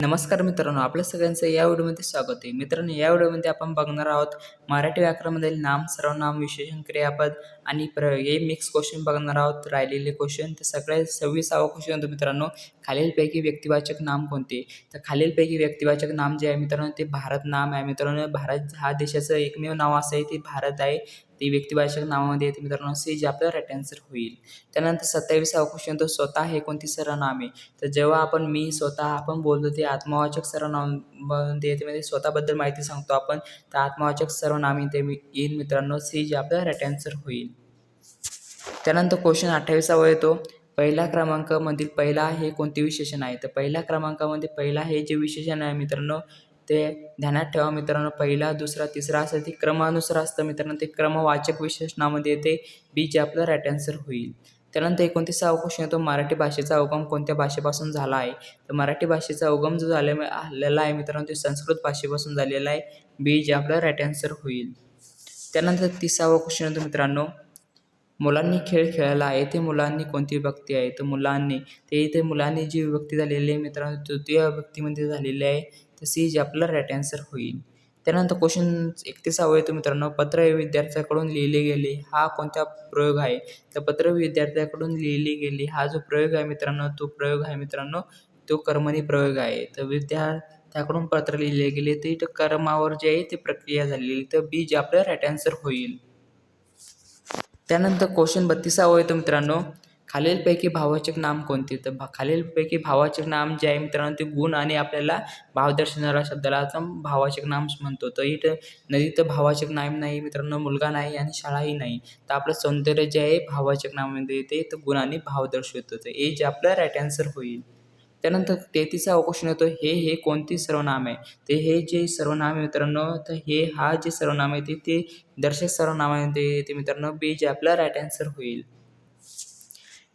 नमस्कार मित्रांनो, आपल्या सगळ्यांचं या व्हिडिओमध्ये स्वागत आहे. मित्रांनो, या व्हिडिओमध्ये आपण बघणार आहोत मराठी व्याकरणामधील नाम, सर्वनाम, विशेषण, क्रियापद आणि हे मिक्स क्वेश्चन बघणार आहोत. राहिलेले क्वेश्चन तर सगळे 26वा क्वेश्चन होतो मित्रांनो. खालीलपैकी व्यक्तिवाचक नाम कोणते? तर खालीलपैकी व्यक्तिवाचक नाम जे आहे मित्रांनो ते भारत नाम आहे मित्रांनो. भारत हा देशाचं एकमेव नाव असं आहे ते भारत आहे. ते व्यक्तिवाचक नावामध्ये येते मित्रांनो. सी जे आपलं राईट आन्सर होईल. त्यानंतर 27वा क्वेश्चन तो स्वतः हे कोणती सर्वनाम आहे? तर जेव्हा आपण मी, स्वतः आपण बोलतो ते आत्मवाचक सर्वनाम मध्ये येते, म्हणजे स्वतःबद्दल माहिती सांगतो आपण, तर आत्मवाचक सर्वनाम इथे येईल मित्रांनो. सी जे आपला राईट आन्सर होईल. त्यानंतर क्वेश्चन 28वा येतो, पहिल्या क्रमांकामधील पहिला हे कोणते विशेषण आहे? तर पहिल्या क्रमांकामध्ये पहिला हे जे विशेषण आहे मित्रांनो ते ध्यानात ठेवा मित्रांनो. पहिला, दुसरा, तिसरा असं ते क्रमानुसार असतं मित्रांनो. ते क्रमवाचक विशेषणामध्ये येते. बी जे आपलं राईट आन्सर होईल. त्यानंतर 29वा क्वेश्चन येतो, मराठी भाषेचा उगम कोणत्या भाषेपासून झाला आहे? तर मराठी भाषेचा उगम जो झालेला आहे मित्रांनो ते संस्कृत भाषेपासून झालेला आहे. बी जे आपलं राईट आन्सर होईल. त्यानंतर 30वा क्वेश्चन येतो मित्रांनो, मुलांनी खेळ खेळला. येथे मुलांनी कोणती विभक्ती आहे? तर मुलांनी, ते इथे मुलांनी जी विभक्ती झालेली आहे मित्रांनो तृतीय विभक्तीमध्ये झालेली आहे. तर सी जे आपलं राईट आन्सर होईल. त्यानंतर क्वेश्चन 31वा येतो मित्रांनो, पत्र हे विद्यार्थ्याकडून लिहिले गेले हा कोणता प्रयोग आहे? तर पत्र विद्यार्थ्याकडून लिहिली गेली हा जो प्रयोग आहे मित्रांनो तो प्रयोग आहे मित्रांनो तो कर्मणी प्रयोग आहे. तर विद्यार्थ्याकडून पत्र लिहिले गेले ते कर्मावर जे आहे ती प्रक्रिया झालेली. तर बी जे आपलं राईट आन्सर होईल. त्यानंतर क्वेश्चन 32वा येतो मित्रांनो, खालीलपैकी भाववाचक नाम कोणते? तर खालीलपैकी भाववाचक नाम जे आहे मित्रांनो ते गुण आणि आपल्याला भाव दर्शवणाऱ्या शब्दाला आपण भाववाचक नाम म्हणतो. तर इथं नदीचं भाववाचक नाम नाही मित्रांनो, मुलगा नाही आणि शाळाही नाही. तर आपलं सौंदर्य जे आहे भाववाचक नामामध्ये येते, तर गुण आणि भाव दर्शवतं. तर ए जे आपलं राईट आन्सर होईल. त्यानंतर 33वा क्वेश्चन येतो, हे कोणते सर्वनाम आहे? ते हे जे सर्वनाम आहे मित्रांनो तर हा जे सर्वनाम आहे ते दर्शक सर्वनामामध्ये येते मित्रांनो. बी जे आपला राईट आन्सर होईल.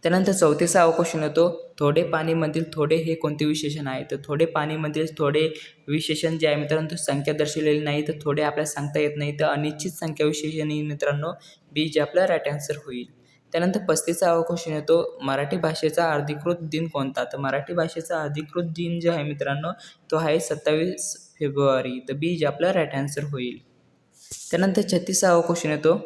त्यानंतर 34वा क्वेश्चन येतो, थोडे पाणीमधील थोडे हे कोणते विशेषण आहे? तर थोडे पाणीमधील थोडे विशेषण जे आहे मित्रांनो तो संख्या दर्शवलेली नाही, तर थोडे आपल्याला सांगता येत नाही, तर अनिश्चित संख्या विशेषण मित्रांनो. बी जे आपला राईट आन्सर होईल. त्यानंतर 35वा क्वेश्चन येतो, मराठी भाषेचा अधिकृत दिन कोणता? तर मराठी भाषेचा अधिकृत दिन जो आहे मित्रांनो तो आहे 27 फेब्रुवारी. तर बी जे आपला राईट आन्सर होईल. त्यानंतर 36वा क्वेश्चन येतो,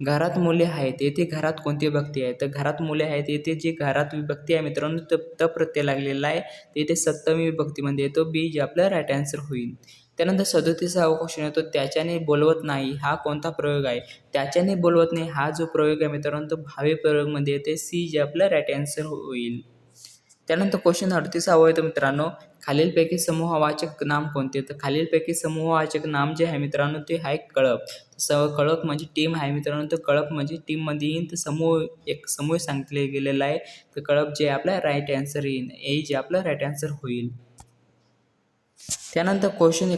घरात मुले आहेत येथे घरात कोणती विभक्ती आहे? तर घरात मुले आहेत येथे जी घरात विभक्ती आहे मित्रांनो त प्रत्यय लागलेला आहे, ते इथे सप्तमी विभक्तीमध्ये येतो. बी जे आपला राईट आन्सर होईल. त्यानंतर 37वा क्वेश्चन येतो, त्याच्याने बोलवत नाही हा कोणता प्रयोग आहे? त्याच्याने बोलवत नाही हा जो प्रयोग आहे मित्रांनो तो भावी प्रयोगमध्ये येते. सी जे आपला राईट आन्सर होईल. त्यानंतर क्वेश्चन 38वा येतो मित्रांनो, खालीलपैकी समूहवाचक नाम कोणते? तर खालीलपैकी समूहवाचक नाम जे आहे मित्रांनो ते आहे कळप. कळप म्हणजे टीम आहे मित्रांनो, तर कळप म्हणजे टीममध्ये येईल, तर एक समूह सांगितले गेलेला आहे. तर कळप जे आपला राईट आन्सर येईल. ए जे आपला राईट आन्सर होईल. त्यानंतर क्वेश्चन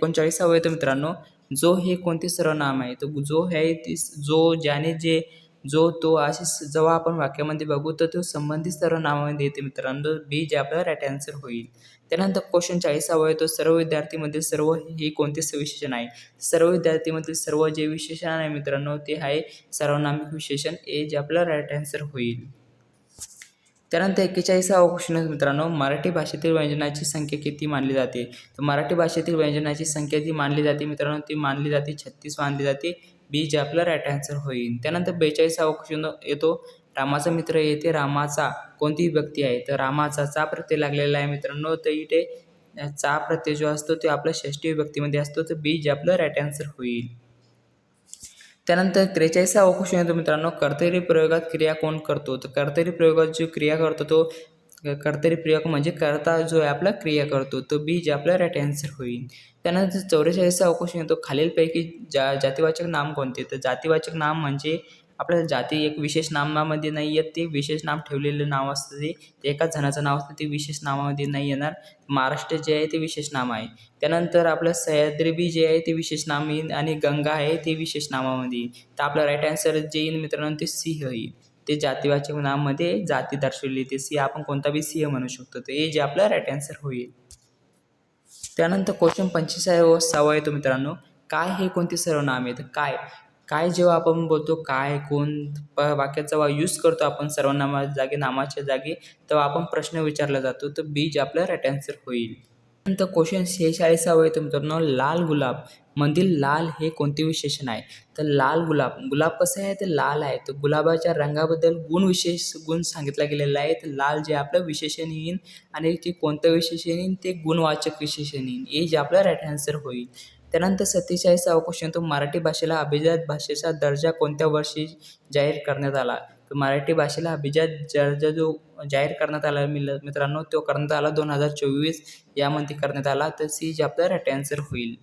39वा येतो मित्रांनो, जो हे कोणते सर्वनाम आहे? तर जो आहे ती जो, ज्याने, जे, जो, तो असे जेव्हा आपण वाक्यामध्ये बघू तर तो संबंधित सर्वनामामध्ये येते मित्रांनो. बी जे आपला राईट आन्सर होईल. त्यानंतर क्वेश्चन 40वा येतो, सर्व विद्यार्थीमध्ये सर्व हे कोणते विशेषण आहे? सर्व विद्यार्थीमधील सर्व जे विशेषण आहे मित्रांनो ते आहे सर्वनामिक विशेषण. ए जे आपला राईट आन्सर होईल. त्यानंतर 41वा क्वेश्चन मित्रांनो, मराठी भाषेतील व्यंजनाची संख्या किती मानली जाते? तर मराठी भाषेतील व्यंजनाची संख्या जी मानली जाते मित्रांनो ती मानली जाते 36 मानली जाते. बी जे आपला राईट आन्सर होईल. त्यानंतर 42वा क्वेश्चन येतो, रामाचा मित्र येथे रामाचा कोणती विभक्ती आहे? तर रामाचा चा प्रत्यय लागलेला आहे मित्रांनो, तर इथे चा प्रत्यय जो असतो तो आपल्या षष्टी विभक्तीमध्ये असतो. तर बी जे आपलं राईट आन्सर होईल. त्यानंतर 43वा क्वेश्चन येतो मित्रांनो, कर्तरी प्रयोगात क्रिया कोण करतो? तर कर्तरी प्रयोगात जो क्रिया करतो तो कर्तरी प्रयोग म्हणजे कर्ता जो आहे आपला क्रिया करतो. तो बी जे आपला राईट आन्सर होईल. त्यानंतर 44वा क्वेश्चन येतो, खालीलपैकी जातीवाचक नाम कोणते? तर जातीवाचक नाम म्हणजे आपल्या जाती एक विशेष नामामध्ये नाही येत, ते विशेष नाम ठेवलेलं नाव असतं. ते एकाच जणाचं नाव असतं, ते विशेष नामामध्ये नाही येणार. महाराष्ट्र जे आहे ते विशेष नाम आहे. त्यानंतर आपलं सह्याद्री बी जे आहे ते विशेष नाम येईल आणि गंगा आहे ते विशेष नामामध्ये येईल. तर आपला राईट आन्सर जे येईल मित्रांनो ते सिंह येईल. ते जातीवाचक नामामध्ये जाती दर्शवली ते सिंह, आपण कोणता बी सिंह म्हणू शकतो. तर हे जे आपला राईट आन्सर होईल. त्यानंतर क्वेश्चन 45वा येतो मित्रांनो, काय हे कोणते सर्वनाम आहे? तर काय जेव्हा आपण बोलतो काय, कोण वाक्यात जेव्हा यूज करतो आपण सर्वनामा जागी, नामाच्या जागी, तेव्हा आपण प्रश्न विचारला जातो. तर बी जे आपला राईट आन्सर होईल. नंतर क्वेश्चन 46 आहे तर मित्रांनो, लाल गुलाब मधील लाल हे कोणते विशेषण आहे? तर लाल गुलाब कसं आहे? तर लाल आहे. तर गुलाबाच्या रंगाबद्दल गुण सांगितला गेलेला आहे. तर लाल जे आपलं विशेषण येईन आणि ते कोणतं विशेषण येईन? ते गुणवाचक विशेषण येईन. हे जे आपलं राईट आन्सर होईल. त्यानंतर 47 क्वेश्चन, तो मराठी भाषेला अभिजात भाषेचा दर्जा कोणत्या वर्षी जाहीर करण्यात आला? तर मराठी भाषेला अभिजात दर्जा जो जाहीर करण्यात आला मित्रांनो, तो करण्यात आला 2024 यामध्ये करण्यात आला. तर सी जे आपला राईट आन्सर होईल.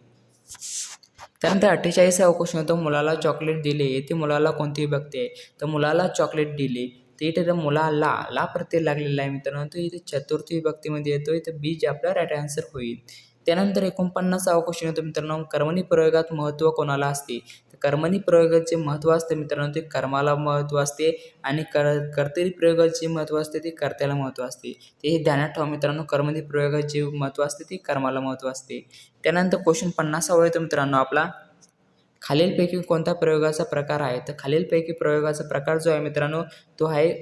त्यानंतर 48 क्वेश्चन होतो, मुलाला चॉकलेट दिले. येथे मुलाला कोणती विभक्ती आहे? तर मुलाला चॉकलेट दिले. तर इथे मुलाला प्रत्यय लागलेला आहे मित्रांनो. तर इथे चतुर्थी विभक्तीमध्ये येतोय. तर बी जे आपला राईट आन्सर होईल. त्यानंतर 49 क्वेश्चन होतो मित्रांनो, कर्मणी प्रयोगात महत्त्व कोणाला असते? तर कर्मणी प्रयोगाचे महत्त्व असते मित्रांनो, ते कर्माला महत्त्व असते आणि कर्तरी प्रयोगाचे महत्त्व असते ते कर्त्याला महत्त्व असते. ते हे ध्यानात ठेवा मित्रांनो, कर्मणी प्रयोगाचे महत्त्व असते ते कर्माला महत्त्व असते. त्यानंतर क्वेश्चन 50 येतो मित्रांनो आपला, खालीलपैकी कोणता प्रयोगाचा प्रकार आहे? तर खालीलपैकी प्रयोगाचा प्रकार जो आहे मित्रांनो, तो आहे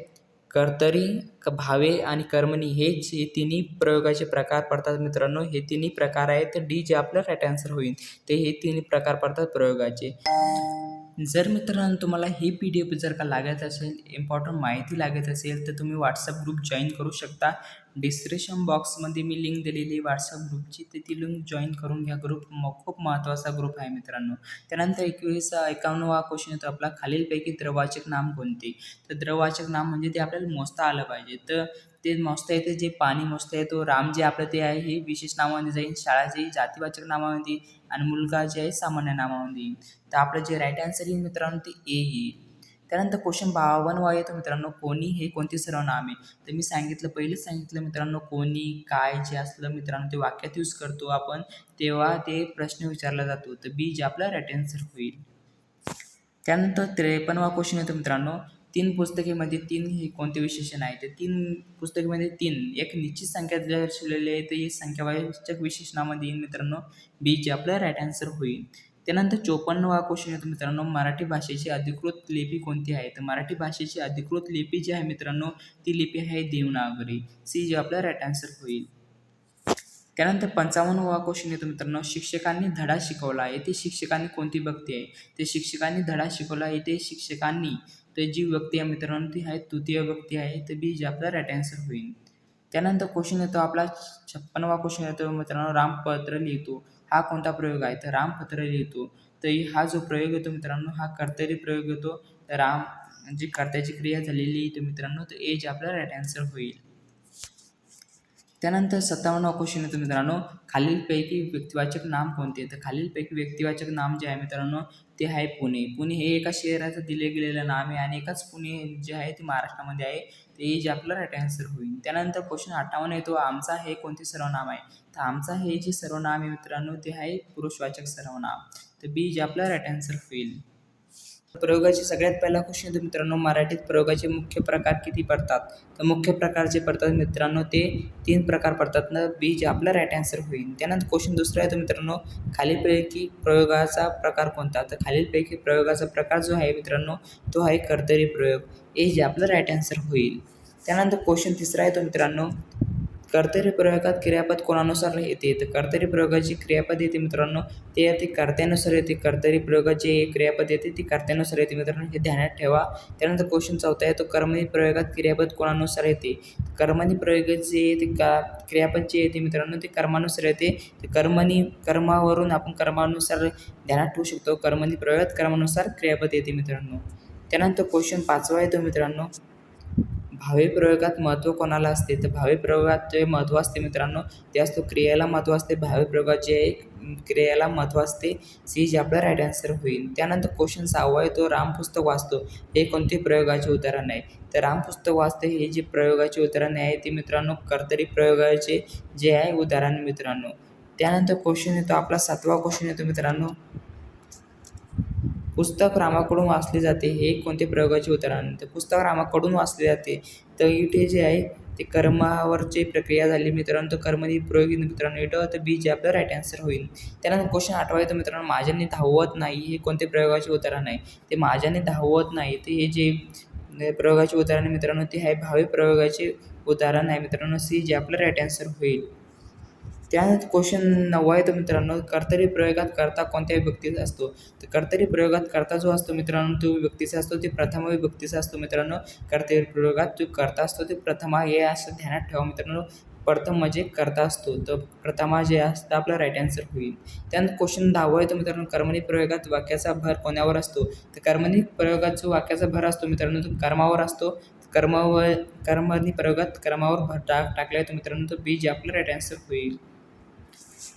कर्तरी, भावे आणि कर्मणी. हे जे तिन्ही प्रयोगाचे प्रकार पडतात मित्रांनो. हे तिन्ही प्रकार आहेत. तर डी जे आपलं राईट आन्सर होईल. ते हे तिन्ही प्रकार पडतात प्रयोगाचे. जर मित्रांनो तुम्हाला ही PDF जर का लागत असेल, इम्पॉर्टंट माहिती लागत असेल, तर तुम्ही WhatsApp ग्रुप जॉईन करू शकता. डिस्क्रिप्शन बॉक्समध्ये मी लिंक दिलेली WhatsApp ग्रुपची, तर ती लिंक जॉईन करून घ्या. ग्रुप खूप महत्त्वाचा ग्रुप आहे मित्रांनो. त्यानंतर 51वा क्वेश्चन येतो आपला, खालीलपैकी द्रववाचक नाम कोणते? तर द्रववाचक नाम म्हणजे ते आपल्याला मोजता आलं पाहिजे. तर ते मोजता येते, जे पाणी मोजता येतो. राम जे आपलं ते आहे हे विशेष नामामध्ये जाईल, शाळा जे जातीवाचक नामामध्ये, आणि मुलगा जे आहे सामान्य नामामध्ये येईल. तर आपलं जे राईट आन्सर येईल मित्रांनो ते ए येईल. त्यानंतर क्वेश्चन 52 येतो मित्रांनो, कोणी हे कोणते सर्वनाम आहे? तर मी पहिलेच सांगितलं मित्रांनो, कोणी, काय जे असलं मित्रांनो ते वाक्यात यूज करतो आपण, तेव्हा ते प्रश्न विचारला जातो. तर बी जे आपला राईट आन्सर होईल. त्यानंतर 53वा क्वेश्चन येतो मित्रांनो, 3 पुस्तकेमध्ये 3 हे कोणते विशेषण आहे? तर 3 पुस्तकेमध्ये 3 एक निश्चित संख्या दर्शवलेली आहे, तर ही संख्यावाचक विशेषणामध्ये येईल मित्रांनो. बी जे आपलं राईट आन्सर होईल. त्यानंतर 54वा क्वेश्चन येतो मित्रांनो, मराठी भाषेची अधिकृत लिपी कोणती आहे? तर मराठी भाषेची अधिकृत लिपी जी आहे मित्रांनो, ती लिपी आहे देवनागरी. सी जे आपलं राईट आन्सर होईल. त्यानंतर 55वा क्वेश्चन येतो मित्रांनो, शिक्षकांनी धडा शिकवला. येथे शिक्षकांनी कोणती विभक्ती आहे? ते शिक्षकांनी धडा शिकवला. येथे शिक्षकांनी, तर जी विभक्ती आहे मित्रांनो ती आहे तृतीय विभक्ती आहे. तर बी जे आपला राईट आन्सर होईल. त्यानंतर क्वेश्चन येतो आपला 56वा क्वेश्चन येतो मित्रांनो, रामपत्र लिहितो. हा कोणता प्रयोग आहे? तर रामपत्र लिहितो. तर हा जो प्रयोग येतो मित्रांनो, हा कर्तरी प्रयोग येतो. तर राम जी कर्त्याची क्रिया झालेली येतो मित्रांनो, तर ए जे आपला राईट आन्सर होईल. त्यानंतर 57वा क्वेश्चन येतो मित्रांनो, खालीलपैकी व्यक्तिवाचक नाम कोणते? तर खालीलपैकी व्यक्तिवाचक नाम जे आहे मित्रांनो, ते आहे पुणे. पुणे हे एका शहराचं दिले गेलेलं नाम आहे आणि एकाच पुणे जे आहे ते महाराष्ट्रामध्ये आहे. ते जे आपलं राईट आन्सर होईल. त्यानंतर क्वेश्चन 58 येतो, आमचा हे कोणते सर्वनाम आहे? तर आमचा हे जे सर्वनाम आहे मित्रांनो, ते आहे पुरुषवाचक सर्वनाम. तर बी जे आपला राईट आन्सर होईल. प्रयोगाचे सगळ्यात पहिला क्वेश्चन येतो मित्रांनो, मराठीत प्रयोगाचे मुख्य प्रकार किती पडतात? तर मुख्य प्रकार जे पडतात मित्रांनो, ते 3 प्रकार पडतात ना. बी जे आपला राईट आन्सर होईल. त्यानंतर क्वेश्चन दुसरा येतो मित्रांनो, खालीलपैकी प्रयोगाचा प्रकार कोणता? तर खालीलपैकी प्रयोगाचा प्रकार जो आहे मित्रांनो, तो आहे कर्तरी प्रयोग. ए जे आपलं राईट आन्सर होईल. त्यानंतर क्वेश्चन तिसरा येतो मित्रांनो, कर्तरी प्रयोगात क्रियापद कोणानुसार येते? तर कर्तरी प्रयोगाची क्रियापद येते मित्रांनो, ते येते कर्त्यानुसार येते. कर्तरी प्रयोगाचे क्रियापद येते ती कर्त्यानुसार येते मित्रांनो, हे ध्यानात ठेवा. त्यानंतर क्वेश्चन चौथा आहे, तो कर्मणी प्रयोगात क्रियापद कोणानुसार येते? कर्मणी प्रयोगाचे येते क्रियापद जे येते मित्रांनो, ते कर्मानुसार येते. ते कर्मावरून आपण कर्मानुसार ध्यानात ठेवू शकतो. कर्मणी प्रयोगात कर्मानुसार क्रियापद येते मित्रांनो. त्यानंतर क्वेश्चन 5वा येतो मित्रांनो, भावी प्रयोगात महत्त्व कोणाला असते? तर भावी प्रयोगात जे महत्त्व असते मित्रांनो, ते असतो क्रियेला महत्त्व असते. भावी प्रयोगात जे क्रियेला महत्त्व असते. सी जे आपला राईट आन्सर होईल. त्यानंतर क्वेश्चन 6वा येतो, राम पुस्तक वाचतो. हे कोणते प्रयोगाचे उदाहरण आहे? तर राम पुस्तक वाचते हे जे प्रयोगाचे उदाहरण आहे ते मित्रांनो कर्तरी प्रयोगाचे जे आहे उदाहरण मित्रांनो. त्यानंतर क्वेश्चन येतो आपला 7वा क्वेश्चन येतो मित्रांनो, पुस्तक रामाकडून वाचले जाते हे कोणते प्रयोगाचे उदाहरण? तर पुस्तक रामाकडून वाचले जाते. तर इथे जे आहे ते कर्मावरची प्रक्रिया झाली मित्रांनो, तर कर्मणी प्रयोग मित्रांनो इथं, तर बी जे आपलं राईट आन्सर होईल. त्यानंतर क्वेश्चन 8वा येतो मित्रांनो, माझ्याने धावत नाही हे कोणते प्रयोगाचे उदाहरण आहे? ते माझ्याने धावत नाही, तर हे जे प्रयोगाचे उदाहरण मित्रांनो ते आहे भावी प्रयोगाचे उदाहरण आहे मित्रांनो. सी जे आपलं राईट आन्सर होईल. त्यानंतर क्वेश्चन 9 आहे तो मित्रांनो, कर्तरी प्रयोगात कर्ता कोणत्या विभक्तीचा असतो? तर कर्तरी प्रयोगात कर्ता जो असतो मित्रांनो तो विभक्तीचा असतो, ते प्रथम विभक्तीचा असतो मित्रांनो. कर्तरी प्रयोगात जो कर्ता असतो ते प्रथमा हे असं ध्यानात ठेवा मित्रांनो. प्रथम म्हणजे कर्ता असतो, तर प्रथमा जे असतं आपलं राईट आन्सर होईल. त्यानंतर क्वेश्चन 10 आहे तो मित्रांनो, कर्मणी प्रयोगात वाक्याचा भर कोणावर असतो? तर कर्मणी प्रयोगात जो वाक्याचा भर असतो मित्रांनो तो कर्मावर असतो. कर्मणी प्रयोगात कर्मावर भर टाकला आहे तो मित्रांनो, तो बी जे आपलं राईट आन्सर होईल.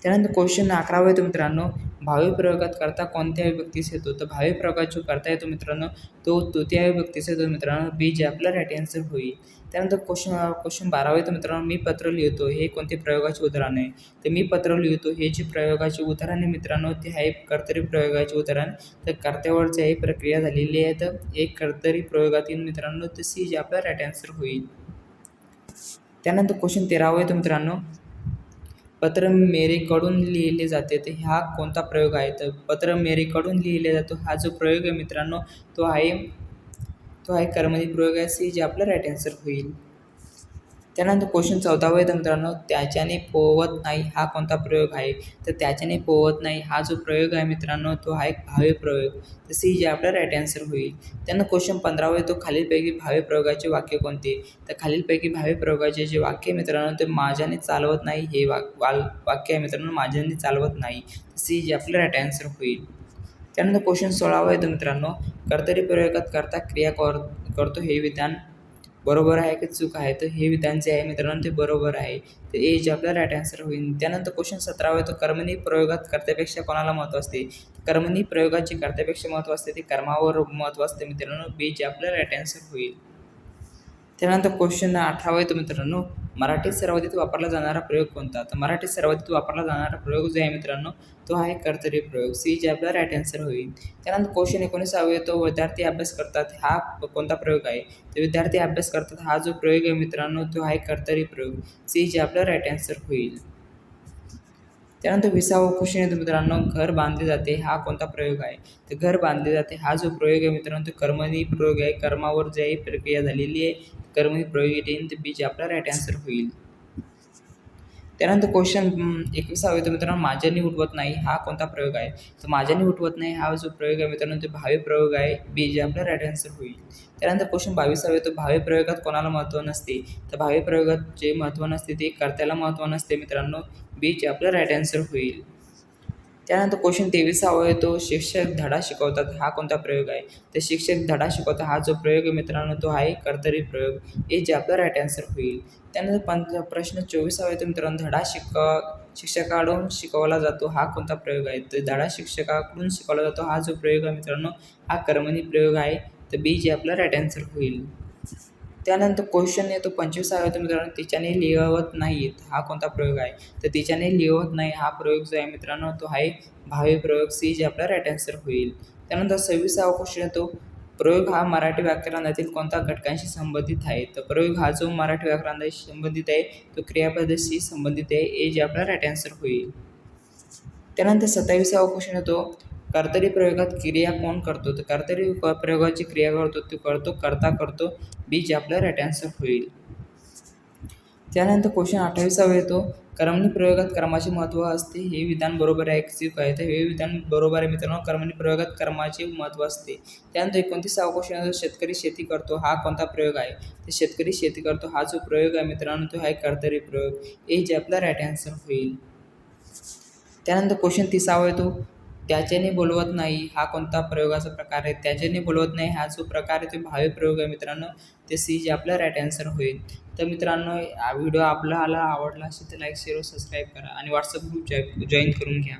त्यानंतर क्वेश्चन 11 येतो मित्रांनो, भावी प्रयोगात कर्ता कोणत्या विभक्तीचा येतो? तर भावी प्रयोगात जो कर्ता येतो मित्रांनो तो तृतीय विभक्तीचा येतो मित्रांनो, बी जे आपलं राईट आन्सर होईल. त्यानंतर क्वेश्चन 12 येतो मित्रांनो, मी पत्र लिहितो हे कोणते प्रयोगाचे उदाहरण आहे? तर मी पत्र लिहितो हे जे प्रयोगाचे उदाहरण आहे मित्रांनो ते आहे कर्तरी प्रयोगाचे उदाहरण. तर कर्त्यावर जे प्रक्रिया झालेली आहे तर एक कर्तरी प्रयोगातील मित्रांनो तर सी जे आपलं राईट आन्सर होईल. त्यानंतर क्वेश्चन 13 येतो मित्रांनो, पत्र मेरीकडून लिहिले जाते तर हा कोणता प्रयोग आहे? तर पत्र मेरीकडून लिहिले जातो हा जो प्रयोग आहे मित्रांनो तो आहे कर्मणी प्रयोग आहे, सी जे आपलं राईट आन्सर होईल. त्यानंतर क्वेश्चन 14 येतो मित्रांनो, त्याच्याने पोवत नाही हा कोणता प्रयोग आहे? तर त्याच्याने पोवत नाही हा जो प्रयोग आहे मित्रांनो तो आहे भावी प्रयोग, तर सी जे आपलं राईट आन्सर होईल. त्यानंतर क्वेश्चन 15 येतो, खालीलपैकी भावी प्रयोगाचे वाक्य कोणते? तर खालीलपैकी भावी प्रयोगाचे जे वाक्य आहे मित्रांनो ते माझ्याने चालवत नाही हे वाक्य आहे मित्रांनो, माझ्याने चालवत नाही, सी जे आपलं राईट आन्सर होईल. त्यानंतर क्वेश्चन 16 येतो मित्रांनो, कर्तरी प्रयोगात कर्ता क्रिया करतो हे विधान बरोबर आहे की चूक आहे? तर हे विधान जे आहे मित्रांनो ते बरोबर आहे, तर ए जे आपला राईट आन्सर होईल. त्यानंतर क्वेश्चन 17 येतो, कर्मणी प्रयोगात कर्त्यापेक्षा कोणाला महत्त्व असते? कर्मणी प्रयोगात जे कर्त्यापेक्षा महत्त्व असते ते कर्मावर महत्त्व असते मित्रांनो, बी जे आपलं राईट आन्सर होईल. त्यानंतर क्वेश्चन 18 येतो मित्रांनो, मराठीत सर्वाधिक वापरला जाणारा प्रयोग कोणता? तर मराठीत सर्वाधिक वापरला जाणारा प्रयोग जो आहे मित्रांनो तो आहे कर्तरी प्रयोग, सी जे आपला राईट आन्सर होईल. त्यानंतर क्वेश्चन 19 येतो, विद्यार्थी अभ्यास करतात हा कोणता प्रयोग आहे? तर विद्यार्थी अभ्यास करतात हा जो प्रयोग आहे मित्रांनो तो आहे कर्तरी प्रयोग, सी जे आपला राईट आन्सर होईल. त्यानंतर 20वा क्वेश्चन येतो मित्रांनो, घर बांधले जाते हा कोणता प्रयोग आहे? तर घर बांधले जाते हा जो प्रयोग आहे मित्रांनो तो कर्मणी प्रयोग आहे, कर्मावर जे आहे प्रक्रिया झालेली आहे, कर्मणी प्रयोग येईल, तर बी जे आपला राईट आन्सर होईल. त्यानंतर क्वेश्चन 21 येतो मित्रांनो, माझ्याने उठवत नाही हा कोणता प्रयोग आहे? तर माझ्याने उठवत नाही हा जो प्रयोग आहे मित्रांनो ते भावी प्रयोग आहे, बी जे आपला राईट आन्सर होईल. त्यानंतर क्वेश्चन 22 येतो, भावी प्रयोगात कोणाला महत्त्व नसते? तर भावी प्रयोगात जे महत्त्व नसते ते कर्त्याला महत्त्व नसते मित्रांनो, बी जे आपलं राईट आन्सर होईल. त्यानंतर क्वेश्चन 23 येतो, शिक्षक धडा शिकवतात हा कोणता प्रयोग आहे? तर शिक्षक धडा शिकवतात हा जो प्रयोग आहे मित्रांनो तो आहे कर्तरी प्रयोग, हे जे आपलं राईट आन्सर होईल. त्यानंतर प्रश्न 24 येतो मित्रांनो, शिक्षकाकडून शिकवला जातो हा कोणता प्रयोग आहे? तर धडा शिक्षकाकडून शिकवला जातो हा जो प्रयोग आहे मित्रांनो हा कर्मणी प्रयोग आहे, तर बी जे आपलं राईट आन्सर होईल. त्यानंतर क्वेश्चन येतो 25 येतो मित्रांनो, तिच्याने लिहवत नाहीत हा कोणता प्रयोग आहे? तर तिच्याने लिहवत नाही हा प्रयोग जो आहे मित्रांनो तो आहे भावी प्रयोग, सी जे आपला राईट आन्सर होईल. त्यानंतर 26वा क्वेश्चन येतो, प्रयोग हा मराठी व्याकरणातील कोणत्या घटकांशी संबंधित आहे? तर प्रयोग हा जो मराठी व्याकरणाशी संबंधित आहे तो क्रियापदाशी संबंधित आहे, ए जे आपला राईट आन्सर होईल. त्यानंतर 27वा क्वेश्चन येतो, कर्तरी प्रयोगात क्रिया कोण करतो? तर कर्तरी प्रयोगाची क्रिया तो कर्ता करतो, बी जे आपलं राईट आन्सर होईल. त्यानंतर क्वेश्चन 28 येतो, कर्मणी प्रयोगात कर्माचे महत्त्व असते हे विधान बरोबर आहे की चूक आहे? तर हे विधान बरोबर आहे मित्रांनो, कर्मणी प्रयोगात कर्माचे महत्त्व असते. त्यानंतर 29वा क्वेश्चन येतो, शेतकरी शेती करतो हा कोणता प्रयोग आहे? तर शेतकरी शेती करतो हा जो प्रयोग आहे मित्रांनो तो आहे कर्तरी प्रयोग, ए जे आपला राईट आन्सर होईल. त्यानंतर क्वेश्चन 30 येतो, त्याच्याने बोलवत नाही हा कोणता प्रयोगाचा प्रकार आहे? त्याच्याने बोलवत नाही हा जो प्रकार आहे तो भावी प्रयोग आहे मित्रांनो, ते सी जे आपला राईट आन्सर होईल. तर मित्रांनो हा व्हिडिओ आपल्याला आवडला असेल तर लाईक शेअर व सबस्क्राईब करा आणि व्हॉट्सअप ग्रुप जॉईन करून घ्या.